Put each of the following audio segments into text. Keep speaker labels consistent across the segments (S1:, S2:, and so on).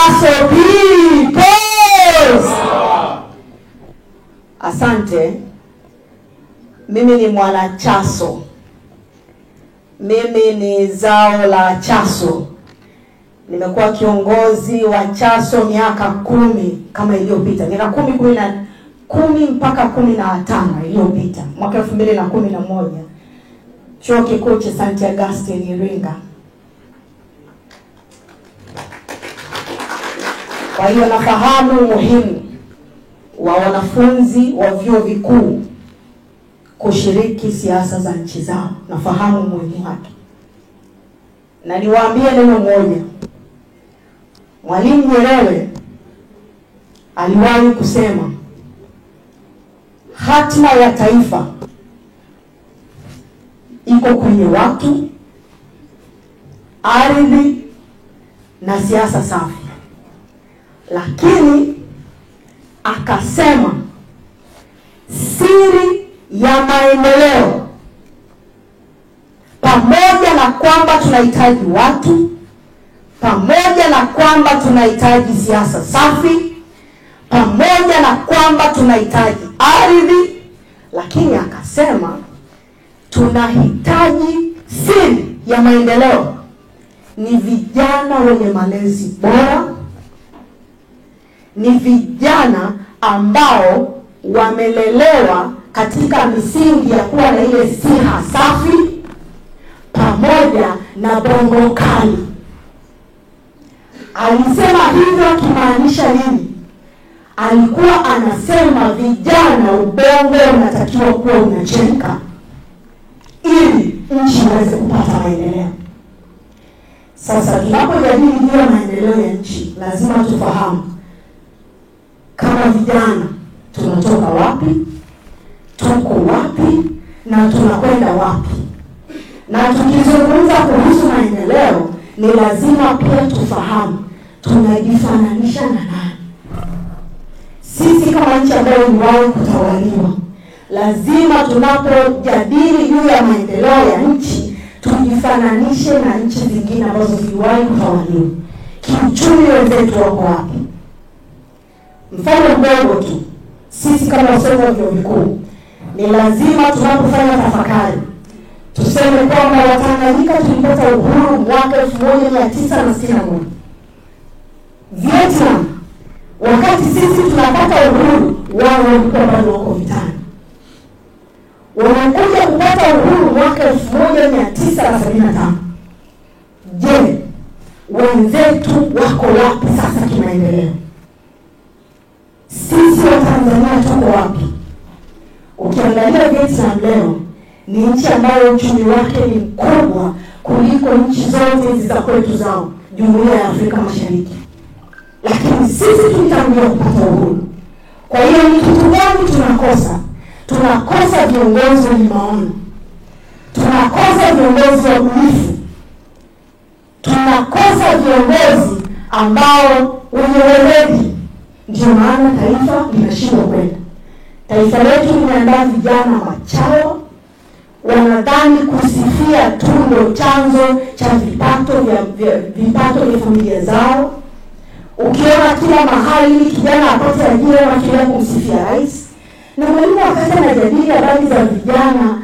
S1: Chaso Peoples. Asante. Mimi ni mwana Chaso. Mimi ni zao la Chaso. Nimekuwa kiongozi wa Chaso miaka 10 kama iliyopita. Miaka 10 mpaka 15 iliyopita. Mwaka 2011. Chuo Kikuu cha St. Augustine Iringa. Kwa hiyo nafahamu umuhimu wa wanafunzi wa vyuo vikuu kushiriki siasa za nchi zao. Nafahamu umuhimu wake. Na niwaambie neno moja. Mwalimu Nyerere aliwahi kusema hatima ya taifa iko kwenye watu, ardhi na siasa safi. Lakini akasema siri ya maendeleo, pamoja na kwamba tunahitaji watu, pamoja na kwamba tunahitaji siasa safi, pamoja na kwamba tunahitaji ardhi, lakini akasema tunahitaji siri ya maendeleo ni vijana wenye malezi bora, ni vijana ambao wamelelewa katika misingi ya kuwa na ile siha safi pamoja na bongo kali. Alisema hivyo akimaanisha nini? Alikuwa anasema vijana, ubongo unatakiwa kuwa unachemka ili nchi iweze kupata maendeleo. Sasa tunapojadili juu ya maendeleo ya nchi, lazima tufahamu kama vijana tunatoka wapi, tuko wapi na tunakwenda wapi. Na tukizungumza kuhusu maendeleo, ni lazima pia tufahamu tunajifananisha na nani. Sisi kama nchi ambayo iliwahi kutawaliwa, lazima tunapojadili juu ya maendeleo ya nchi tujifananishe na nchi zingine ambazo ziliwahi kutawaliwa. Kiuchumi wenzetu wako wapi? Mfano mdogo tu, sisi kama wasomi wa vyuo vikuu ni lazima tunapofanya tafakari tuseme kwamba Watanganyika tulipata uhuru mwaka 1961. Vietnam wakati sisi tunapata uhuru, wao walikuwa bado wako vitani. Wanakuja kupata uhuru mwaka 1975. Je, wenzetu wako wapi sasa kimaendeleo? Sisi wa Tanzania tuko wapi? Ukiangalia Vietnam leo ni nchi ambayo uchumi wake ni mkubwa kuliko nchi zote hizi za kwetu zao Jumuiya ya Afrika Mashariki. Lakini sisi tulitangulia kupata uhuru. Kwa hiyo ni kitu gani tunakosa? Tunakosa viongozi wenye maono. Tunakosa viongozi wa ubunifu. Tunakosa viongozi ambao wenye weledi. Ndio maana taifa linashindwa kwenda. Taifa letu linaandaa vijana wachawa, wanadhani kusifia tu ndio chanzo cha vipato vya familia zao. Ukiona kila mahali kijana apate ajira wakienda kumsifia rais. Na mwalimu wakati anajadili habari za vijana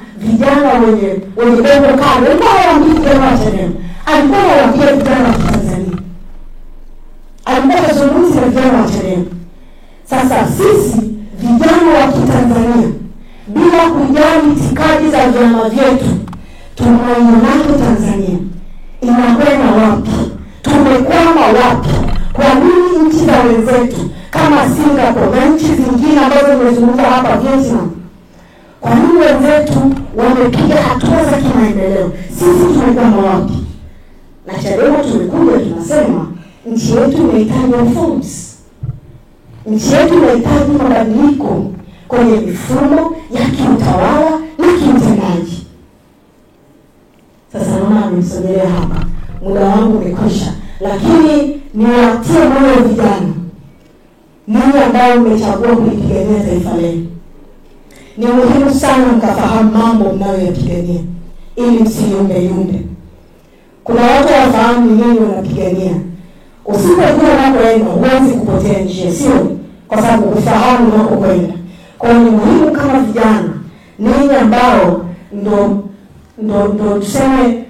S1: wenye bongo kali, alikuwa anawaambia vijana wa Chadema, alikuwa anawaambia vijana wa Tanzania, alikuwa anazungumza na vijana wa Chadema. Sasa sisi vijana wa Tanzania, bila kujali itikadi za vyama vyetu, tunaionaje Tanzania? Inakwenda wapi? Tumekwama wapi? Kwa nini nchi za wenzetu kama Singapore na nchi zingine ambazo nimezungumza hapa Vietnam, kwa nini wenzetu wamepiga hatua za kimaendeleo? Sisi tumekwama wapi? Na Chadema tumekuja tunasema nchi yetu inahitaji reforms. Nchi yetu inahitaji mabadiliko kwenye mifumo ya kiutawala na kiutendaji. Sasa naona nimesongelea hapa, muda wangu umekwisha, lakini niwatie moyo vijana, ninyi ambao mmechagua kulipigania taifa lenu. Ni muhimu sana mkafahamu mambo mnayoyapigania ili msiyumbe. Kuna watu wafahamu nini wanapigania. Usipojua unakoenda huwezi kupotea njia, sio? Kwa sababu ufahamu unakokwenda. Kwa hiyo ni muhimu kama vijana, ninyi ambao ndo tuseme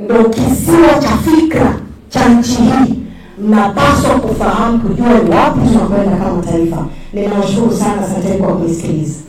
S1: ndo kisiwa cha fikra cha nchi hii, mnapaswa kufahamu, kujua ni wapi tunakwenda kama taifa. Ninawashukuru sana, asante kwa kunisikiliza.